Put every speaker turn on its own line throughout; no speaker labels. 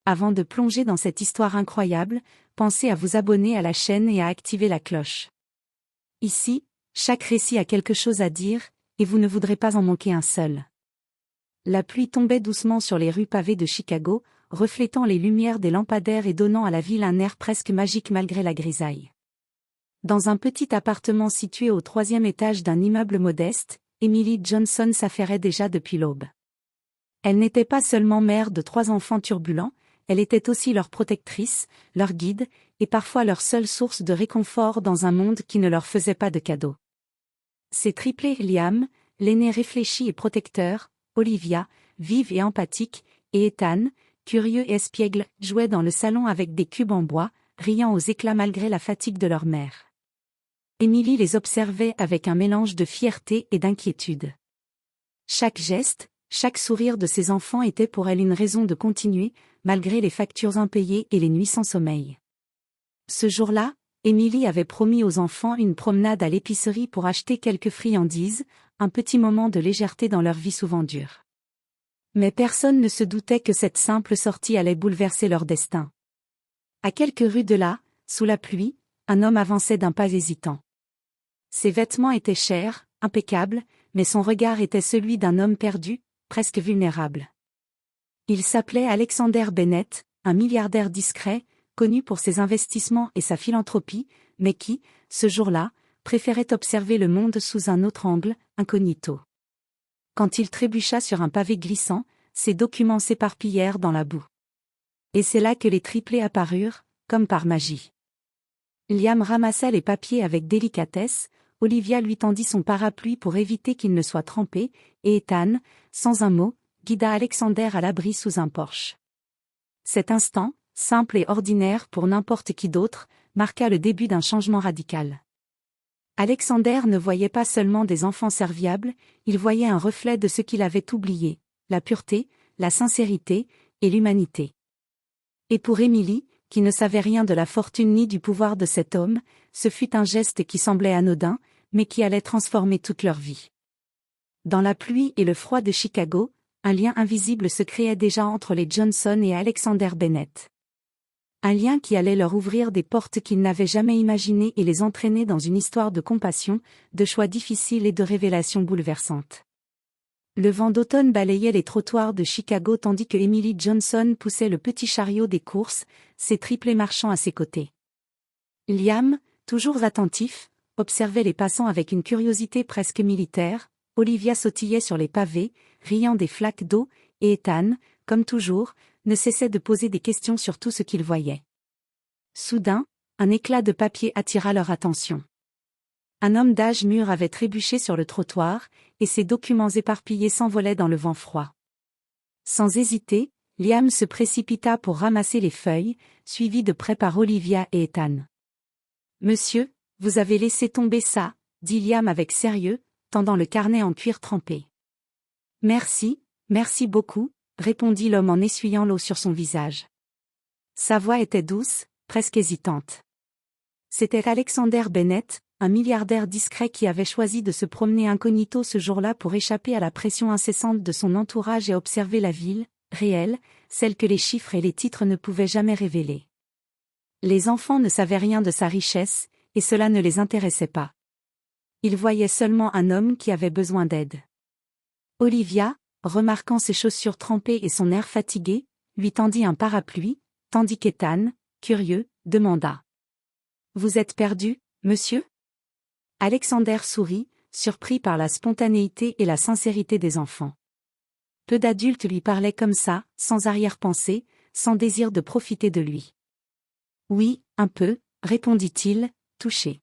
Avant de plonger dans cette histoire incroyable, pensez à vous abonner à la chaîne et à activer la cloche. Ici, chaque récit a quelque chose à dire, et vous ne voudrez pas en manquer un seul. La pluie tombait doucement sur les rues pavées de Chicago, reflétant les lumières des lampadaires et donnant à la ville un air presque magique malgré la grisaille. Dans un petit appartement situé au 3e étage d'un immeuble modeste, Emily Johnson s'affairait déjà depuis l'aube. Elle n'était pas seulement mère de 3 enfants turbulents, elle était aussi leur protectrice, leur guide, et parfois leur seule source de réconfort dans un monde qui ne leur faisait pas de cadeaux. Ses triplés Liam, l'aîné réfléchi et protecteur, Olivia, vive et empathique, et Ethan, curieux et espiègle, jouaient dans le salon avec des cubes en bois, riant aux éclats malgré la fatigue de leur mère. Emily les observait avec un mélange de fierté et d'inquiétude. Chaque geste, chaque sourire de ses enfants était pour elle une raison de continuer, malgré les factures impayées et les nuits sans sommeil. Ce jour-là, Emily avait promis aux enfants une promenade à l'épicerie pour acheter quelques friandises, un petit moment de légèreté dans leur vie souvent dure. Mais personne ne se doutait que cette simple sortie allait bouleverser leur destin. À quelques rues de là, sous la pluie, un homme avançait d'un pas hésitant. Ses vêtements étaient chers, impeccables, mais son regard était celui d'un homme perdu, presque vulnérable. Il s'appelait Alexander Bennett, un milliardaire discret, connu pour ses investissements et sa philanthropie, mais qui, ce jour-là, préférait observer le monde sous un autre angle, incognito. Quand il trébucha sur un pavé glissant, ses documents s'éparpillèrent dans la boue. Et c'est là que les triplés apparurent, comme par magie. Liam ramassa les papiers avec délicatesse, Olivia lui tendit son parapluie pour éviter qu'il ne soit trempé, et Ethan, sans un mot, guida Alexander à l'abri sous un porche. Cet instant, simple et ordinaire pour n'importe qui d'autre, marqua le début d'un changement radical. Alexander ne voyait pas seulement des enfants serviables, il voyait un reflet de ce qu'il avait oublié, la pureté, la sincérité, et l'humanité. Et pour Emily, qui ne savait rien de la fortune ni du pouvoir de cet homme, ce fut un geste qui semblait anodin, mais qui allait transformer toute leur vie. Dans la pluie et le froid de Chicago, un lien invisible se créait déjà entre les Johnson et Alexander Bennett. Un lien qui allait leur ouvrir des portes qu'ils n'avaient jamais imaginées et les entraîner dans une histoire de compassion, de choix difficiles et de révélations bouleversantes. Le vent d'automne balayait les trottoirs de Chicago tandis que Emily Johnson poussait le petit chariot des courses, ses triplés marchant à ses côtés. Liam, toujours attentif, observait les passants avec une curiosité presque militaire, Olivia sautillait sur les pavés, riant des flaques d'eau, et Ethan, comme toujours, ne cessait de poser des questions sur tout ce qu'il voyait. Soudain, un éclat de papier attira leur attention. Un homme d'âge mûr avait trébuché sur le trottoir, et ses documents éparpillés s'envolaient dans le vent froid. Sans hésiter, Liam se précipita pour ramasser les feuilles, suivi de près par Olivia et Ethan. « Monsieur, vous avez laissé tomber ça, » dit Liam avec sérieux, tendant le carnet en cuir trempé. « Merci, merci beaucoup, » répondit l'homme en essuyant l'eau sur son visage. Sa voix était douce, presque hésitante. C'était Alexander Bennett, un milliardaire discret qui avait choisi de se promener incognito ce jour-là pour échapper à la pression incessante de son entourage et observer la ville, réelle, celle que les chiffres et les titres ne pouvaient jamais révéler. Les enfants ne savaient rien de sa richesse, et cela ne les intéressait pas. Ils voyaient seulement un homme qui avait besoin d'aide. Olivia, remarquant ses chaussures trempées et son air fatigué, lui tendit un parapluie, tandis qu'Ethan, curieux, demanda. « Vous êtes perdu, monsieur ?» Alexander sourit, surpris par la spontanéité et la sincérité des enfants. Peu d'adultes lui parlaient comme ça, sans arrière-pensée, sans désir de profiter de lui. « Oui, un peu, » répondit-il, touché.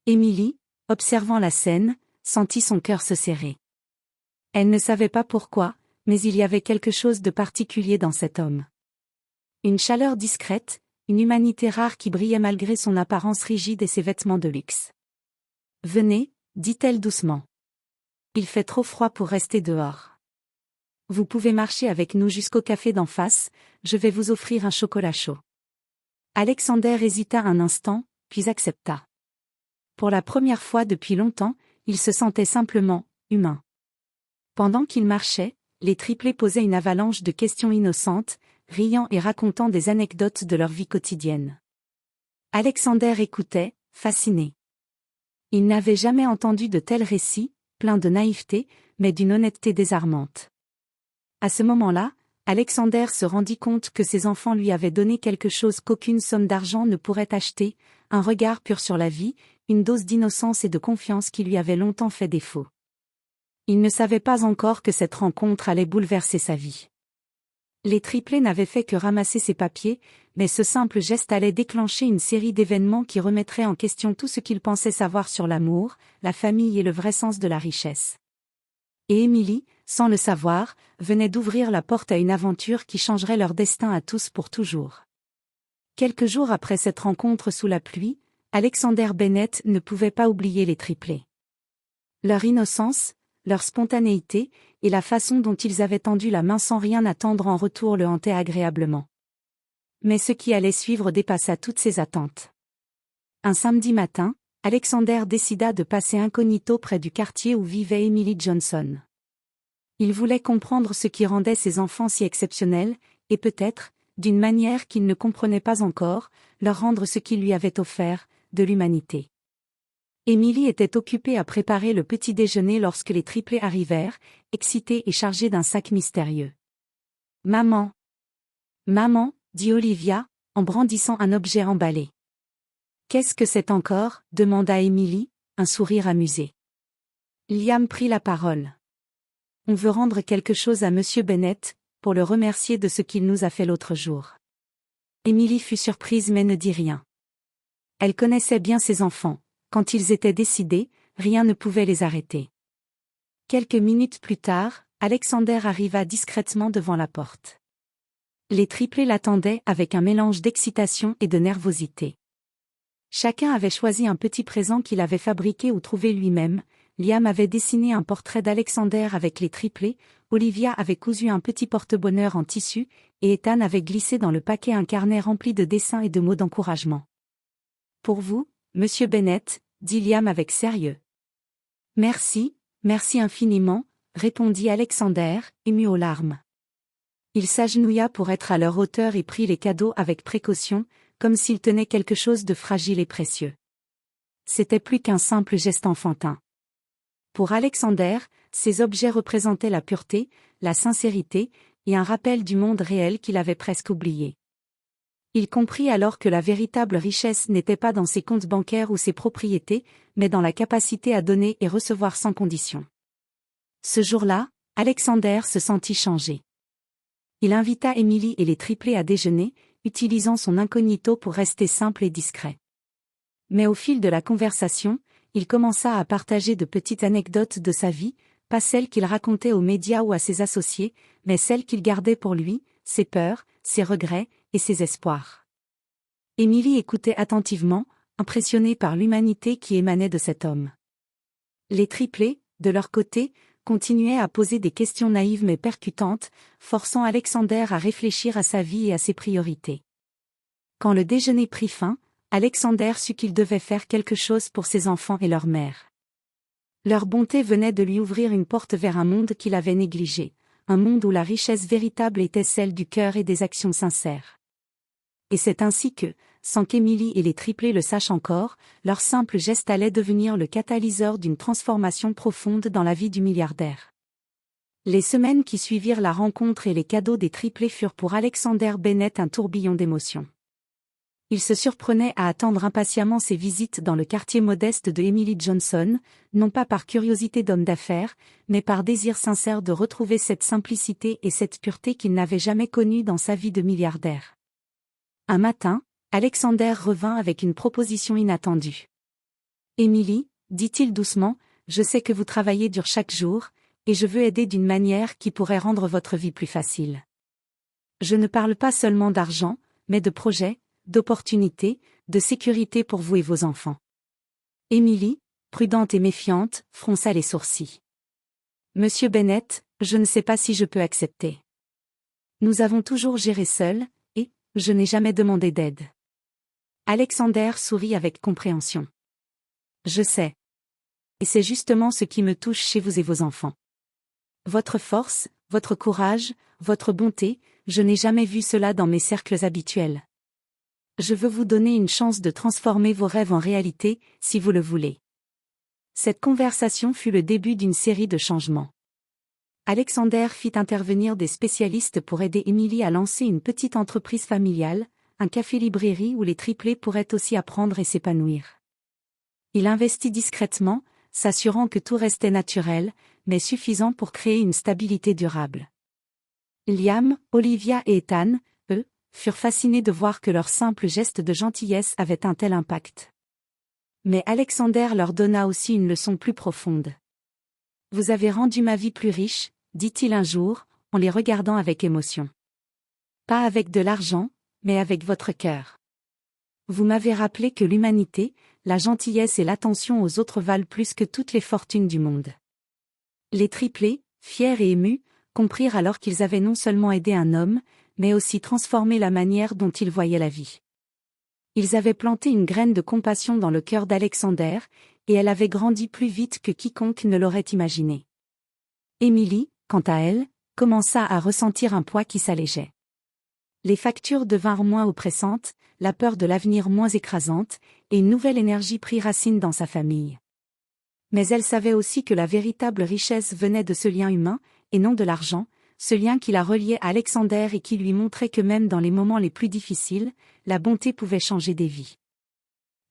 Emily, observant la scène, sentit son cœur se serrer. Elle ne savait pas pourquoi, mais il y avait quelque chose de particulier dans cet homme. Une chaleur discrète, une humanité rare qui brillait malgré son apparence rigide et ses vêtements de luxe. « Venez, » dit-elle doucement. « Il fait trop froid pour rester dehors. Vous pouvez marcher avec nous jusqu'au café d'en face, je vais vous offrir un chocolat chaud. » Alexander hésita un instant, puis accepta. Pour la première fois depuis longtemps, il se sentait simplement humain. Pendant qu'il marchait, les triplés posaient une avalanche de questions innocentes, riant et racontant des anecdotes de leur vie quotidienne. Alexander écoutait, fasciné. Il n'avait jamais entendu de tels récits, pleins de naïveté, mais d'une honnêteté désarmante. À ce moment-là, Alexander se rendit compte que ses enfants lui avaient donné quelque chose qu'aucune somme d'argent ne pourrait acheter, un regard pur sur la vie, une dose d'innocence et de confiance qui lui avait longtemps fait défaut. Il ne savait pas encore que cette rencontre allait bouleverser sa vie. Les triplés n'avaient fait que ramasser ses papiers, mais ce simple geste allait déclencher une série d'événements qui remettraient en question tout ce qu'ils pensaient savoir sur l'amour, la famille et le vrai sens de la richesse. Et Emily, sans le savoir, venait d'ouvrir la porte à une aventure qui changerait leur destin à tous pour toujours. Quelques jours après cette rencontre sous la pluie, Alexander Bennett ne pouvait pas oublier les triplés. Leur innocence, leur spontanéité, et la façon dont ils avaient tendu la main sans rien attendre en retour le hantaient agréablement. Mais ce qui allait suivre dépassa toutes ses attentes. Un samedi matin, Alexander décida de passer incognito près du quartier où vivait Emily Johnson. Il voulait comprendre ce qui rendait ses enfants si exceptionnels, et peut-être, d'une manière qu'il ne comprenait pas encore, leur rendre ce qu'ils lui avaient offert, de l'humanité. Emily était occupée à préparer le petit déjeuner lorsque les triplés arrivèrent, excités et chargés d'un sac mystérieux. « Maman !»« Maman !» dit Olivia, en brandissant un objet emballé. « Qu'est-ce que c'est encore ?» demanda Emily, un sourire amusé. Liam prit la parole. « On veut rendre quelque chose à Monsieur Bennett, pour le remercier de ce qu'il nous a fait l'autre jour. » Emily fut surprise mais ne dit rien. Elle connaissait bien ses enfants. Quand ils étaient décidés, rien ne pouvait les arrêter. Quelques minutes plus tard, Alexander arriva discrètement devant la porte. Les triplés l'attendaient avec un mélange d'excitation et de nervosité. Chacun avait choisi un petit présent qu'il avait fabriqué ou trouvé lui-même. Liam avait dessiné un portrait d'Alexander avec les triplés, Olivia avait cousu un petit porte-bonheur en tissu, et Ethan avait glissé dans le paquet un carnet rempli de dessins et de mots d'encouragement. « Pour vous, Monsieur Bennett », dit Liam avec sérieux. « Merci, merci infiniment », répondit Alexander, ému aux larmes. Il s'agenouilla pour être à leur hauteur et prit les cadeaux avec précaution, comme s'il tenait quelque chose de fragile et précieux. C'était plus qu'un simple geste enfantin. Pour Alexander, ces objets représentaient la pureté, la sincérité, et un rappel du monde réel qu'il avait presque oublié. Il comprit alors que la véritable richesse n'était pas dans ses comptes bancaires ou ses propriétés, mais dans la capacité à donner et recevoir sans condition. Ce jour-là, Alexander se sentit changé. Il invita Emily et les triplés à déjeuner, utilisant son incognito pour rester simple et discret. Mais au fil de la conversation, il commença à partager de petites anecdotes de sa vie, pas celles qu'il racontait aux médias ou à ses associés, mais celles qu'il gardait pour lui, ses peurs, ses regrets, et ses espoirs. Emily écoutait attentivement, impressionnée par l'humanité qui émanait de cet homme. Les triplés, de leur côté, continuaient à poser des questions naïves mais percutantes, forçant Alexander à réfléchir à sa vie et à ses priorités. Quand le déjeuner prit fin, Alexander sut qu'il devait faire quelque chose pour ses enfants et leur mère. Leur bonté venait de lui ouvrir une porte vers un monde qu'il avait négligé, un monde où la richesse véritable était celle du cœur et des actions sincères. Et c'est ainsi que, sans qu'Emily et les triplés le sachent encore, leur simple geste allait devenir le catalyseur d'une transformation profonde dans la vie du milliardaire. Les semaines qui suivirent la rencontre et les cadeaux des triplés furent pour Alexander Bennett un tourbillon d'émotions. Il se surprenait à attendre impatiemment ses visites dans le quartier modeste de Emily Johnson, non pas par curiosité d'homme d'affaires, mais par désir sincère de retrouver cette simplicité et cette pureté qu'il n'avait jamais connue dans sa vie de milliardaire. Un matin, Alexander revint avec une proposition inattendue. « Emily, dit-il doucement, je sais que vous travaillez dur chaque jour, et je veux aider d'une manière qui pourrait rendre votre vie plus facile. Je ne parle pas seulement d'argent, mais de projets, d'opportunités, de sécurité pour vous et vos enfants. » Emily, prudente et méfiante, fronça les sourcils. « Monsieur Bennett, je ne sais pas si je peux accepter. Nous avons toujours géré seuls, et je n'ai jamais demandé d'aide. » Alexander sourit avec compréhension. « Je sais. Et c'est justement ce qui me touche chez vous et vos enfants. Votre force, votre courage, votre bonté, je n'ai jamais vu cela dans mes cercles habituels. Je veux vous donner une chance de transformer vos rêves en réalité, si vous le voulez. » Cette conversation fut le début d'une série de changements. Alexander fit intervenir des spécialistes pour aider Emily à lancer une petite entreprise familiale, un café-librairie où les triplés pourraient aussi apprendre et s'épanouir. Il investit discrètement, s'assurant que tout restait naturel, mais suffisant pour créer une stabilité durable. Liam, Olivia et Ethan, eux, furent fascinés de voir que leurs simples gestes de gentillesse avaient un tel impact. Mais Alexander leur donna aussi une leçon plus profonde. « Vous avez rendu ma vie plus riche », dit-il un jour, en les regardant avec émotion. « Pas avec de l'argent, mais avec votre cœur. Vous m'avez rappelé que l'humanité, la gentillesse et l'attention aux autres valent plus que toutes les fortunes du monde. » Les triplés, fiers et émus, comprirent alors qu'ils avaient non seulement aidé un homme, mais aussi transformé la manière dont ils voyaient la vie. Ils avaient planté une graine de compassion dans le cœur d'Alexander, et elle avait grandi plus vite que quiconque ne l'aurait imaginé. Emily, quant à elle, commença à ressentir un poids qui s'allégeait. Les factures devinrent moins oppressantes, la peur de l'avenir moins écrasante, et une nouvelle énergie prit racine dans sa famille. Mais elle savait aussi que la véritable richesse venait de ce lien humain, et non de l'argent, ce lien qui la reliait à Alexander et qui lui montrait que même dans les moments les plus difficiles, la bonté pouvait changer des vies.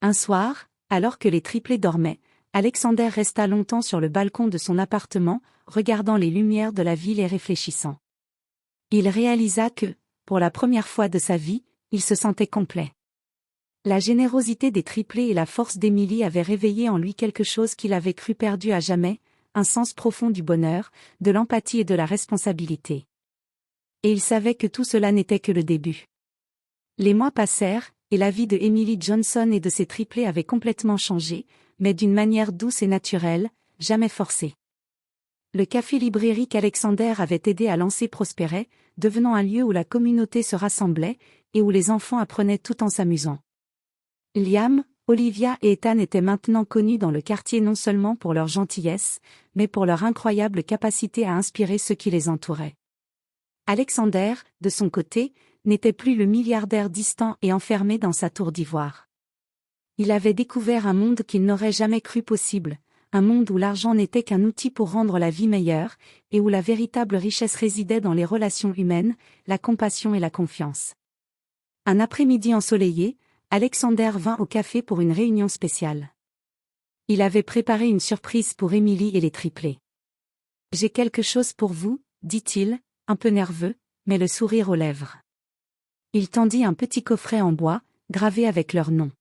Un soir, alors que les triplés dormaient, Alexander resta longtemps sur le balcon de son appartement, regardant les lumières de la ville et réfléchissant. Il réalisa que, pour la première fois de sa vie, il se sentait complet. La générosité des triplés et la force d'Emily avaient réveillé en lui quelque chose qu'il avait cru perdu à jamais, un sens profond du bonheur, de l'empathie et de la responsabilité. Et il savait que tout cela n'était que le début. Les mois passèrent, et la vie de Emily Johnson et de ses triplés avait complètement changé, mais d'une manière douce et naturelle, jamais forcée. Le café-librairie qu'Alexander avait aidé à lancer prospérait, devenant un lieu où la communauté se rassemblait, et où les enfants apprenaient tout en s'amusant. Liam, Olivia et Ethan étaient maintenant connus dans le quartier non seulement pour leur gentillesse, mais pour leur incroyable capacité à inspirer ceux qui les entouraient. Alexander, de son côté, n'était plus le milliardaire distant et enfermé dans sa tour d'ivoire. Il avait découvert un monde qu'il n'aurait jamais cru possible, un monde où l'argent n'était qu'un outil pour rendre la vie meilleure, et où la véritable richesse résidait dans les relations humaines, la compassion et la confiance. Un après-midi ensoleillé, Alexander vint au café pour une réunion spéciale. Il avait préparé une surprise pour Emily et les triplés. « J'ai quelque chose pour vous, » dit-il, un peu nerveux, mais le sourire aux lèvres. Il tendit un petit coffret en bois, gravé avec leur nom.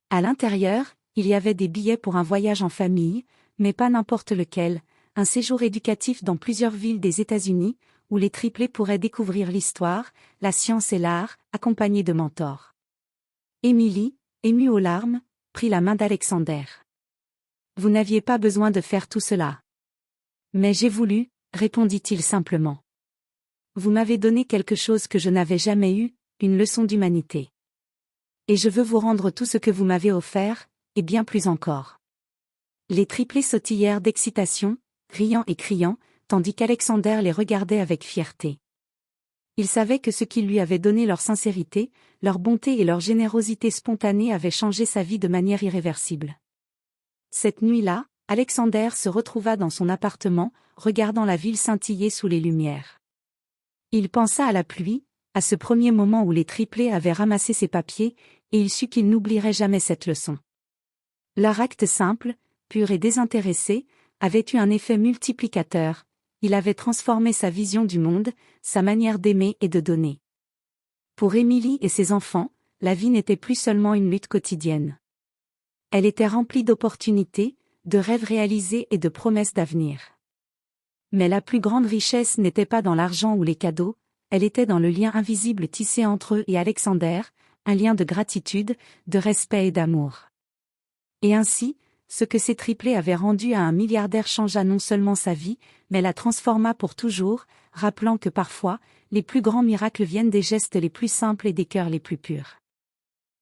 À l'intérieur, il y avait des billets pour un voyage en famille, mais pas n'importe lequel, un séjour éducatif dans plusieurs villes des États-Unis, où les triplés pourraient découvrir l'histoire, la science et l'art, accompagnés de mentors. Emily, émue aux larmes, prit la main d'Alexander. « Vous n'aviez pas besoin de faire tout cela. »« Mais j'ai voulu, » répondit-il simplement. « Vous m'avez donné quelque chose que je n'avais jamais eu, une leçon d'humanité. Et je veux vous rendre tout ce que vous m'avez offert, et bien plus encore. » Les triplés sautillèrent d'excitation, riant et criant, tandis qu'Alexander les regardait avec fierté. Il savait que ce qui lui avait donné leur sincérité, leur bonté et leur générosité spontanée avaient changé sa vie de manière irréversible. Cette nuit-là, Alexander se retrouva dans son appartement, regardant la ville scintiller sous les lumières. Il pensa à la pluie, à ce premier moment où les triplés avaient ramassé ses papiers, et il sut qu'il n'oublierait jamais cette leçon. Leur acte simple, pur et désintéressé, avait eu un effet multiplicateur. Il avait transformé sa vision du monde, sa manière d'aimer et de donner. Pour Emily et ses enfants, la vie n'était plus seulement une lutte quotidienne. Elle était remplie d'opportunités, de rêves réalisés et de promesses d'avenir. Mais la plus grande richesse n'était pas dans l'argent ou les cadeaux, elle était dans le lien invisible tissé entre eux et Alexander, un lien de gratitude, de respect et d'amour. Et ainsi, ce que ces triplés avaient rendu à un milliardaire changea non seulement sa vie, mais la transforma pour toujours, rappelant que parfois, les plus grands miracles viennent des gestes les plus simples et des cœurs les plus purs.